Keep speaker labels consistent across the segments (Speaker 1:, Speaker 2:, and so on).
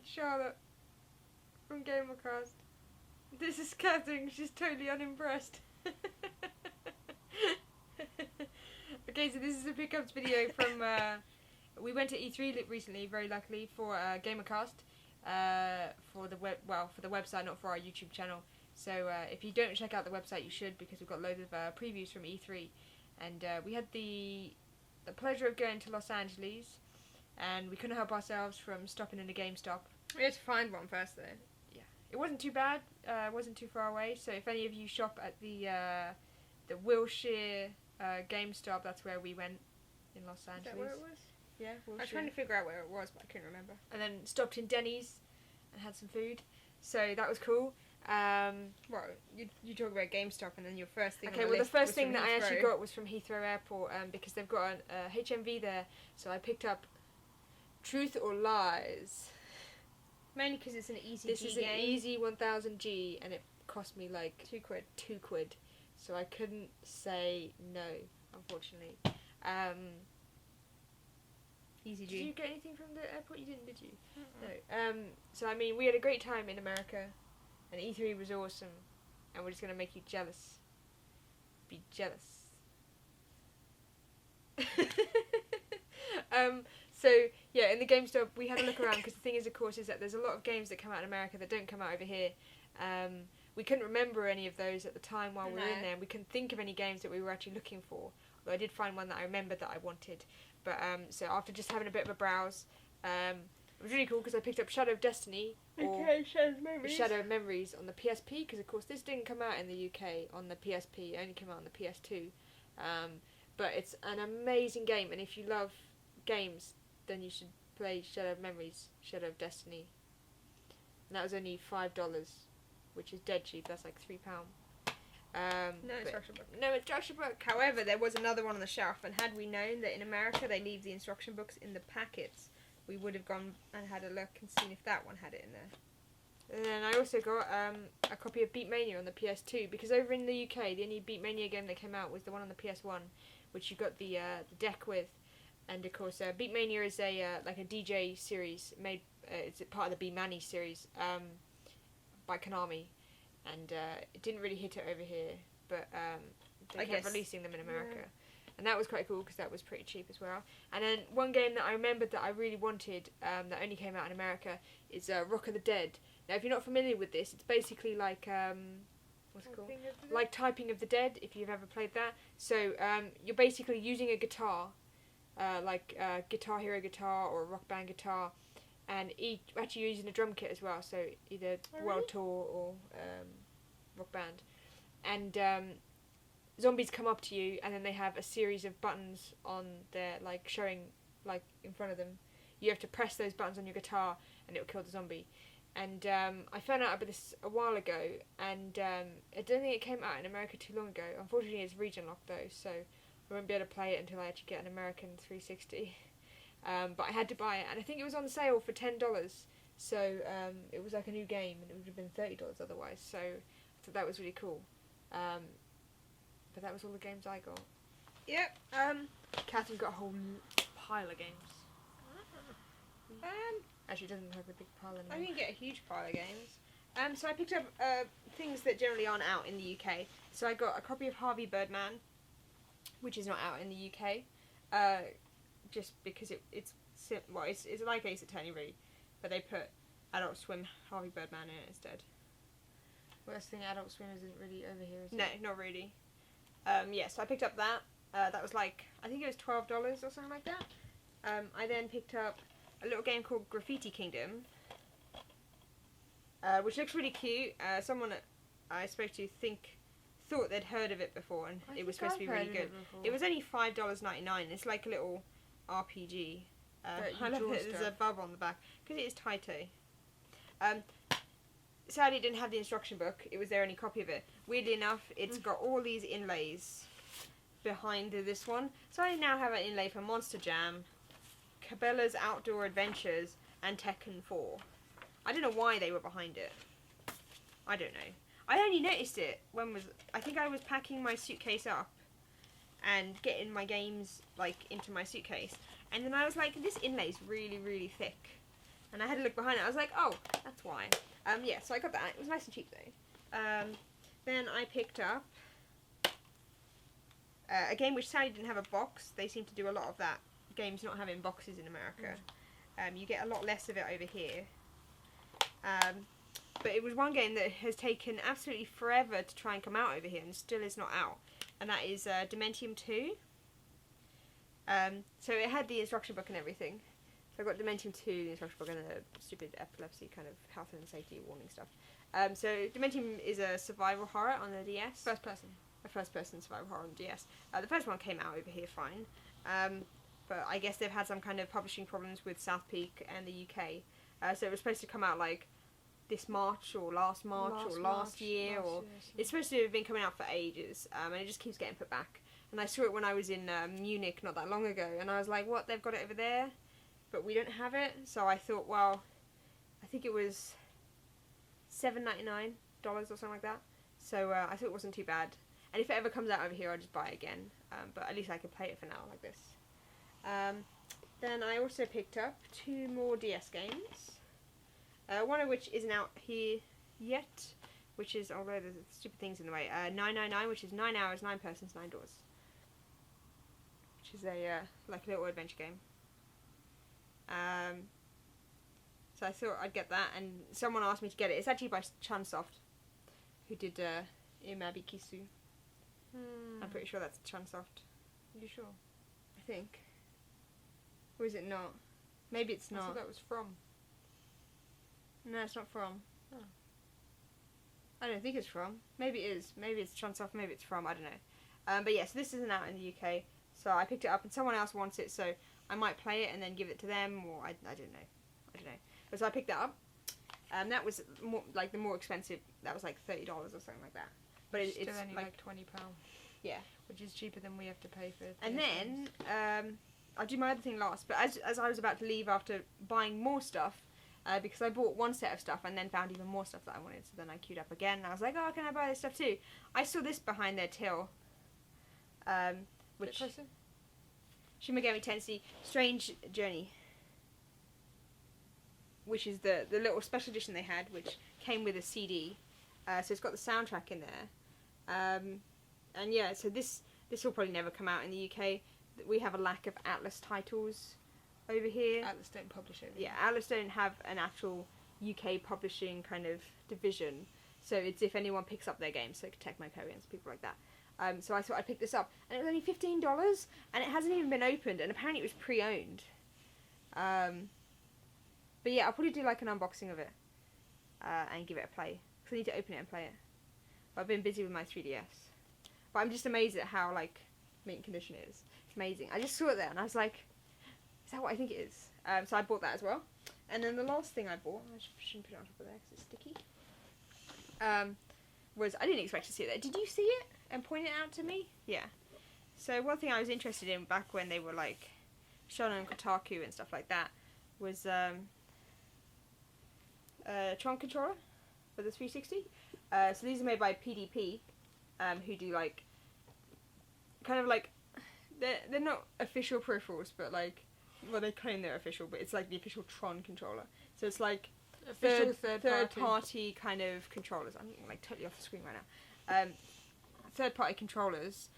Speaker 1: Charlotte from Gamercast. This is Catherine, she's totally unimpressed. Okay, so this is a pickups video from, we went to E3 recently, very luckily, for Gamercast, for the website, not for our YouTube channel. So if you don't check out the website, you should, because we've got loads of previews from E3. And we had the pleasure of going to Los Angeles, and we couldn't help ourselves from stopping in a Gamestop.
Speaker 2: We had to find one first, though.
Speaker 1: Yeah, it wasn't too bad. It wasn't too far away. So if any of you shop at the Wilshire Gamestop, that's where we went in Los Angeles.
Speaker 2: Is that where it was?
Speaker 1: Yeah, Wilshire.
Speaker 2: I was trying to figure out where it was, but I couldn't remember.
Speaker 1: And then stopped in Denny's and had some food. So that was cool.
Speaker 2: Well, you talk about GameStop, and then your first thing.
Speaker 1: Okay,
Speaker 2: on the
Speaker 1: well, the
Speaker 2: list
Speaker 1: first
Speaker 2: was
Speaker 1: thing
Speaker 2: from
Speaker 1: that I actually
Speaker 2: Heathrow.
Speaker 1: got was from Heathrow Airport, because they've got a HMV there. So I picked up Truth or Lies.
Speaker 2: Mainly because it's an easy.
Speaker 1: This is
Speaker 2: game.
Speaker 1: an easy 1000G, and it cost me like
Speaker 2: £2.
Speaker 1: £2. So I couldn't say no, unfortunately.
Speaker 2: Easy
Speaker 1: Did
Speaker 2: G.
Speaker 1: you get anything from the airport? You didn't, did you?
Speaker 2: Mm-mm.
Speaker 1: No. So I mean, we had a great time in America, and E3 was awesome, and we're just gonna make you jealous. Be jealous. So yeah, in the GameStop we had a look around, because the thing is, of course, is that there's a lot of games that come out in America that don't come out over here. We couldn't remember any of those at the time while we were in there, and we couldn't think of any games that we were actually looking for. Although I did find one that I remembered that I wanted. But so after just having a bit of a browse, it was really cool because I picked up Shadow of Destiny, or Shadow of Memories on the PSP, because of course this didn't come out in the UK on the PSP, it only came out on the PS2. But it's an amazing game, and if you love games, then you should play Shadow of Memories, Shadow of Destiny. And that was only $5, which is dead cheap. That's like £3.
Speaker 2: No instruction book.
Speaker 1: No instruction book.
Speaker 2: However, there was another one on the shelf, and had we known that in America they leave the instruction books in the packets, we would have gone and had a look and seen if that one had it in there.
Speaker 1: And then I also got a copy of Beatmania on the PS2, because over in the UK the only Beatmania game that came out was the one on the PS1, which you got the deck with. And of course, Beatmania is a like a DJ series made. It's part of the Beatmania series by Konami, and it didn't really hit it over here, but they kept releasing them in America. Yeah. And that was quite cool because that was pretty cheap as well. And then one game that I remembered that I really wanted, that only came out in America, is Rock of the Dead. Now, if you're not familiar with this, it's basically like what's it called? Like Typing of the Dead, if you've ever played that. So you're basically using a guitar, like Guitar Hero guitar or a Rock Band guitar, and actually you're using a drum kit as well. So either World Tour or Rock Band, and zombies come up to you, and then they have a series of buttons on their, like, showing, like, in front of them. You have to press those buttons on your guitar, and it will kill the zombie. And I found out about this a while ago, and I don't think it came out in America too long ago. Unfortunately, it's region locked, though, so I won't be able to play it until I actually get an American 360. But I had to buy it, and I think it was on sale for $10. So it was like a new game, and it would have been $30 otherwise. So I thought that was really cool. But that was all the games I got.
Speaker 2: Yep.
Speaker 1: Catherine got a whole pile of games. Actually, it doesn't look like a big pile anymore.
Speaker 2: I didn't get a huge pile of games. So I picked up things that generally aren't out in the UK. So I got a copy of Harvey Birdman, which is not out in the UK, just because it's like Ace Attorney really, but they put Adult Swim Harvey Birdman in it instead.
Speaker 1: Well, that's the thing, Adult Swim isn't really over here, is it?
Speaker 2: No, not really. Yeah, so I picked up that. That was like, I think it was $12 or something like that. I then picked up a little game called Graffiti Kingdom, which looks really cute. Someone I spoke to thought they'd heard of it before, and it was supposed to be really good. It was only $5.99. It's like a little RPG. I love that there's a bub on the back, because it is Taito. Sadly, it didn't have the instruction book. It was their only copy of it. Weirdly enough, it's got all these inlays behind this one. So I now have an inlay for Monster Jam, Cabela's Outdoor Adventures, and Tekken 4. I don't know why they were behind it. I don't know. I only noticed it I think I was packing my suitcase up and getting my games, like, into my suitcase. And then I was like, this inlay's really, really thick. And I had to look behind it. I was like, oh, that's why. Yeah, so I got that. It was nice and cheap though. Then I picked up a game which sadly didn't have a box. They seem to do a lot of that. Games not having boxes in America. You get a lot less of it over here. But it was one game that has taken absolutely forever to try and come out over here and still is not out. And that is Dementium 2. So it had the instruction book and everything. So I got Dementium 2, the instruction book, and the stupid epilepsy kind of health and safety warning stuff. So Dementium is a survival horror on the DS.
Speaker 1: First person.
Speaker 2: A first person survival horror on the DS. The first one came out over here fine. But I guess they've had some kind of publishing problems with South Peak and the UK. So it was supposed to come out like this March or last year, or it's supposed to have been coming out for ages, and it just keeps getting put back. And I saw it when I was in Munich not that long ago, and I was like, what, they've got it over there, but we don't have it. So I thought, well, I think it was $7.99 or something like that. So I thought it wasn't too bad. And if it ever comes out over here, I'll just buy it again. But at least I can play it for now like this. Then I also picked up 2 more DS games. One of which isn't out here yet, which is, although there's stupid things in the way, 999, which is 9 hours, 9 persons, 9 doors. Which is a, like a little adventure game. So I thought I'd get that, and someone asked me to get it. It's actually by Chunsoft, who did Imabi Kisu. I'm pretty sure that's Chunsoft.
Speaker 1: Are you sure?
Speaker 2: I think. Or is it not? Maybe it's
Speaker 1: I
Speaker 2: not.
Speaker 1: thought that was from.
Speaker 2: No, it's not from.
Speaker 1: Oh.
Speaker 2: I don't think it's from. Maybe it is. Maybe it's Chunsoft, maybe it's from. I don't know. But yes, this isn't out in the UK, so I picked it up and someone else wants it, so I might play it and then give it to them, or I don't know. But so I picked that up. That was more, like the more expensive. That was like $30 or something like that. But it's
Speaker 1: still only like £20.
Speaker 2: Yeah.
Speaker 1: Which is cheaper than we have to pay for.
Speaker 2: And then I'll do my other thing last. But as I was about to leave after buying more stuff, because I bought one set of stuff and then found even more stuff that I wanted, so then I queued up again and I was like, oh, can I buy this stuff too? I saw this behind their till, which Shimigami Tensei Strange Journey, which is the little special edition they had, which came with a CD, so it's got the soundtrack in there, and yeah, so this will probably never come out in the UK. We have a lack of Atlas titles over here.
Speaker 1: Atlas don't publish it.
Speaker 2: Yeah, Atlas don't have an actual UK publishing kind of division, so it's if anyone picks up their games, so Tecmo Koreans, people like that. So I thought I'd pick this up, and it was only $15, and it hasn't even been opened, and apparently it was pre-owned. But yeah, I'll probably do like an unboxing of it, and give it a play, because I need to open it and play it. But I've been busy with my 3DS. But I'm just amazed at how, like, mint condition it is. It's amazing. I just saw it there, and I was like, is that what I think it is? So I bought that as well. And then the last thing I bought, I shouldn't put it on top of there because it's sticky, was, I didn't expect to see it there. Did you see it and point it out to me? Yeah. So one thing I was interested in back when they were like shown on Kotaku and stuff like that was Tron controller for the 360. So these are made by PDP, who do like kind of like they're not official peripherals, but like, well, they claim they're official, but it's like the official Tron controller. So it's like
Speaker 1: Official
Speaker 2: third party kind of controllers. I'm like totally off the screen right now. Third party controllers,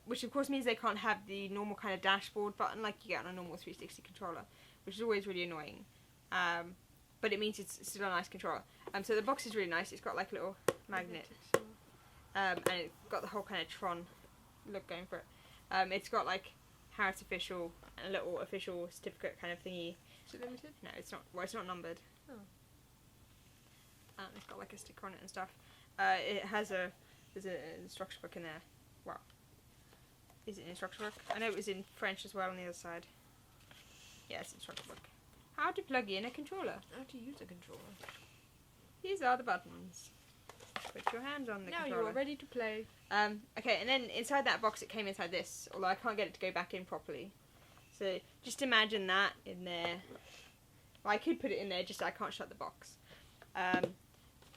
Speaker 2: which of course means they can't have the normal kind of dashboard button like you get on a normal 360 controller, which is always really annoying. But it means it's still a nice controller. So the box is really nice. It's got like a little magnet, and it's got the whole kind of Tron look going for it. It's got like how it's official and a little official certificate kind of thingy.
Speaker 1: Is it limited?
Speaker 2: No, it's not. Well, it's not numbered.
Speaker 1: Oh.
Speaker 2: It's got like a sticker on it and stuff. It has there's an instruction book in there. Wow. Is it an instruction book? I know it was in French as well on the other side. Yeah, it's an instruction book. How to plug in a controller.
Speaker 1: How to use a controller.
Speaker 2: These are the buttons. Put your hands on the
Speaker 1: now
Speaker 2: controller.
Speaker 1: Now you're ready to play.
Speaker 2: Okay, and then inside that box it came inside this, although I can't get it to go back in properly. So just imagine that in there. Well, I could put it in there, just I can't shut the box.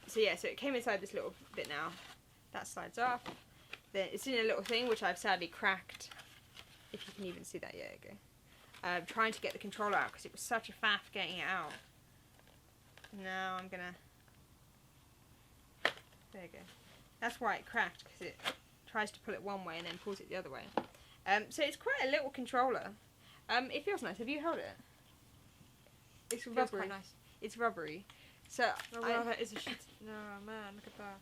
Speaker 2: So yeah, so it came inside this little bit now. That slides off. Then it's in a little thing which I've sadly cracked. If you can even see that, yeah, there you go. Trying to get the controller out because it was such a faff getting it out. Now I'm gonna. There you go. That's why it cracked, because it tries to pull it one way and then pulls it the other way. So it's quite a little controller. It feels nice. Have you held it? It's
Speaker 1: Feels
Speaker 2: rubbery.
Speaker 1: quite nice.
Speaker 2: It's rubbery. So
Speaker 1: Oh wow, that is a shit. No man, look at that.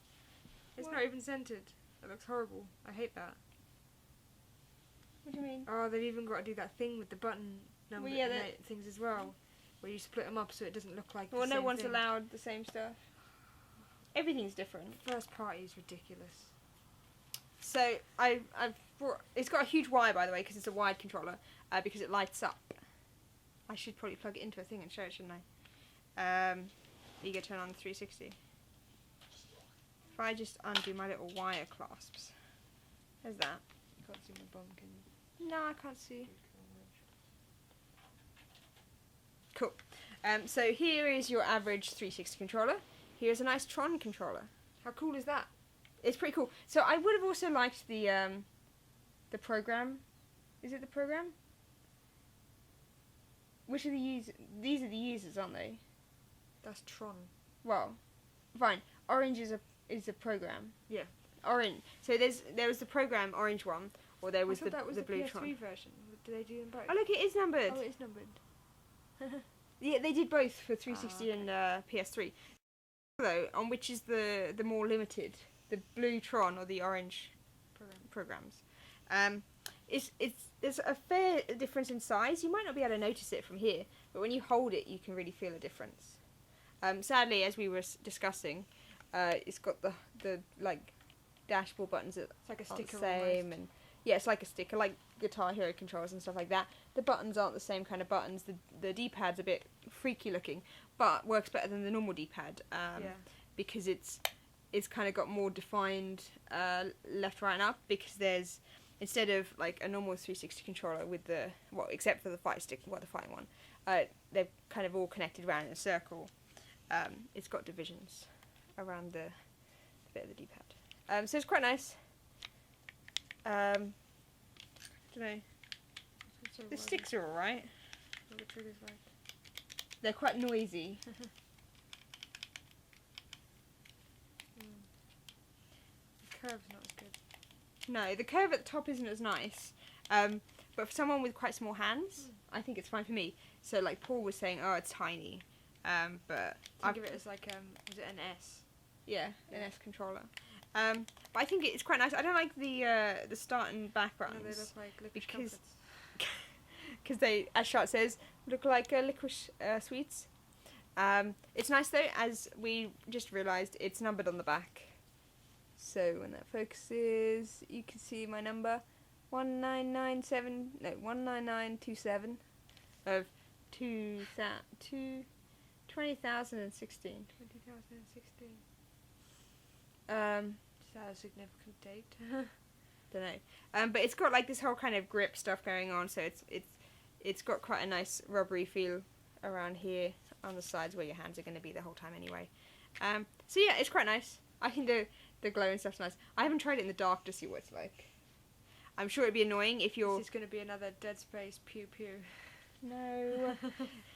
Speaker 1: It's
Speaker 2: What?
Speaker 1: not even scented. It looks horrible. I hate that.
Speaker 2: What do you mean?
Speaker 1: Oh, they've even got to do that thing with the button number
Speaker 2: Well, yeah,
Speaker 1: things as well, where you split them up so it doesn't look like.
Speaker 2: Well,
Speaker 1: the
Speaker 2: no
Speaker 1: same
Speaker 2: one's
Speaker 1: thing.
Speaker 2: allowed the same stuff. Everything's different.
Speaker 1: First party is ridiculous.
Speaker 2: So I've brought. It's got a huge wire, by the way, because it's a wired controller. Because it lights up. I should probably plug it into a thing and show it, shouldn't I? You get to turn on the 360. If I just undo my little wire clasps, there's that.
Speaker 1: You can't see my bum, can you?
Speaker 2: No, I can't see. Cool. So here is your average 360 controller. Here's a nice Tron controller.
Speaker 1: How cool is that?
Speaker 2: It's pretty cool. So I would have also liked the program. Is it the program? Which are the users? These are the users, aren't they?
Speaker 1: That's Tron.
Speaker 2: Well, fine. Orange is a program.
Speaker 1: Yeah.
Speaker 2: Orange. So there was the program Orange one, or there was
Speaker 1: I thought that was
Speaker 2: the blue
Speaker 1: PS3
Speaker 2: Tron.
Speaker 1: version. Do they do them both?
Speaker 2: Oh look, it is numbered.
Speaker 1: Oh, it is numbered.
Speaker 2: Yeah, they did both for 360
Speaker 1: okay.
Speaker 2: and PS3. Though, on which is the more limited, the blue Tron or the orange programs. There's a fair difference in size. You might not be able to notice it from here, but when you hold it, you can really feel a difference. Sadly, as we were discussing, it's got the like dashboard buttons that
Speaker 1: It's like a
Speaker 2: aren't
Speaker 1: sticker
Speaker 2: the same,
Speaker 1: almost.
Speaker 2: and yeah, it's like a sticker, like Guitar Hero controllers and stuff like that. The buttons aren't the same kind of buttons. The D-pad's a bit freaky looking, but works better than the normal D-pad because it's kind of got more defined left, right, and up, because there's, instead of like a normal 360 controller with except for the fight stick, the fighting one, they're kind of all connected around in a circle. It's got divisions around the bit of the D-pad. So it's quite nice. I don't know. The sticks are alright.
Speaker 1: What the trigger's like.
Speaker 2: They're quite noisy.
Speaker 1: The curve's not as good.
Speaker 2: No, the curve at the top isn't as nice. But for someone with quite small hands, I think it's fine for me. So like Paul was saying, oh, it's tiny. But
Speaker 1: Think of it as like, was it an S?
Speaker 2: yeah, an S controller. But I think it's quite nice. I don't like the start and back
Speaker 1: No,
Speaker 2: buttons.
Speaker 1: they look like licorice
Speaker 2: because-
Speaker 1: comforts.
Speaker 2: Because they, as Shart says, look like licorice sweets. It's nice though, as we just realised, it's numbered on the back. So when that focuses, you can see my number, 1997 of 2016.
Speaker 1: 2016. Is that a significant date?
Speaker 2: Don't know. But it's got like this whole kind of grip stuff going on, so it's got quite a nice rubbery feel around here on the sides where your hands are going to be the whole time anyway. So yeah, it's quite nice. I think the glow and stuff's nice. I haven't tried it in the dark to see what it's like. I'm sure it'd be annoying if you're...
Speaker 1: This is going to be another Dead Space pew pew.
Speaker 2: No.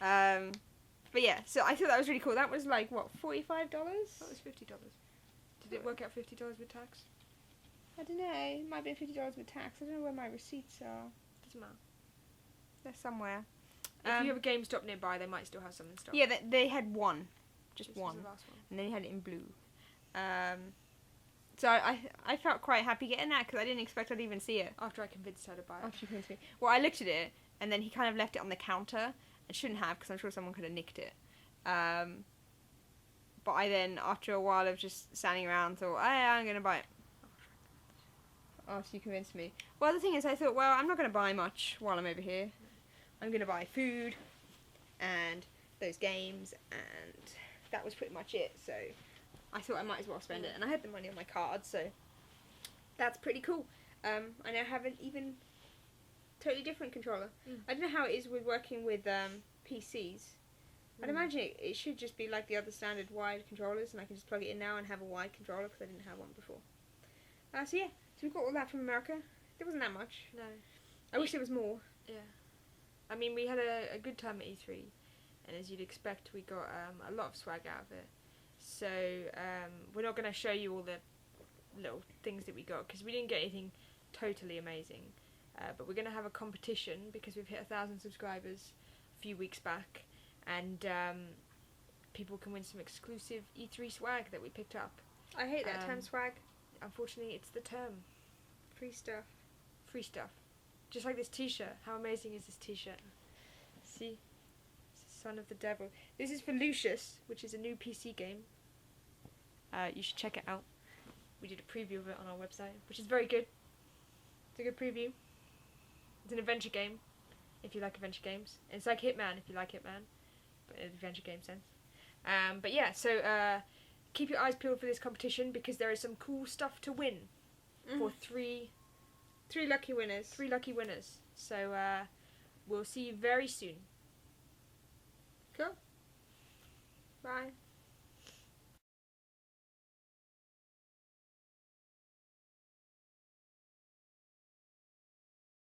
Speaker 2: But yeah, so I thought that was really cool. That was like, what, $45?
Speaker 1: That was $50. Did it work out $50 with tax?
Speaker 2: I don't know. It might be $50 with tax. I don't know where my receipts are.
Speaker 1: Doesn't matter.
Speaker 2: They're somewhere.
Speaker 1: If you have a GameStop nearby, they might still have some in stock.
Speaker 2: Yeah, they had one. Just
Speaker 1: This was
Speaker 2: one.
Speaker 1: the last one.
Speaker 2: And then he had it in blue. So I felt quite happy getting that, because I didn't expect I'd even see it.
Speaker 1: After I convinced her to buy it.
Speaker 2: After you convinced me. Well, I looked at it, and then he kind of left it on the counter, and shouldn't have, because I'm sure someone could have nicked it. But I then, after a while of just standing around, thought, I'm going to buy it. After you convinced me. Well, the thing is, I thought, well, I'm not going to buy much while I'm over here. I'm going to buy food, and those games, and that was pretty much it. So I thought I might as well spend it, and I had the money on my card, so that's pretty cool. I now have an even totally different controller. I don't know how it is with working with PCs. I'd imagine it should just be like the other standard wired controllers, and I can just plug it in now and have a wired controller, because I didn't have one before. So yeah, so we got all that from America. There wasn't that much.
Speaker 1: No.
Speaker 2: I wish there was more.
Speaker 1: Yeah. I mean, we had a good time at E3. and as you'd expect, we got a lot of swag out of it. So we're not going to show you all the little things that we got because we didn't get anything totally amazing, but we're going to have a competition because we've hit 1,000 subscribers a few weeks back, and people can win some exclusive E3 swag that we picked up.
Speaker 2: I hate that term, swag.
Speaker 1: Unfortunately, it's the term.
Speaker 2: Free stuff.
Speaker 1: Free stuff. Just like this t-shirt. How amazing is this t-shirt? See? Son of the Devil. This is for Lucius, which is a new PC game. You should check it out. We did a preview of it on our website, which is very good. It's a good preview. It's an adventure game, if you like adventure games. It's like Hitman, if you like Hitman, but in an adventure game sense. But yeah, so keep your eyes peeled for this competition because there is some cool stuff to win for three
Speaker 2: lucky winners.
Speaker 1: 3 lucky winners. So we'll see you very soon.
Speaker 2: Cool. Bye.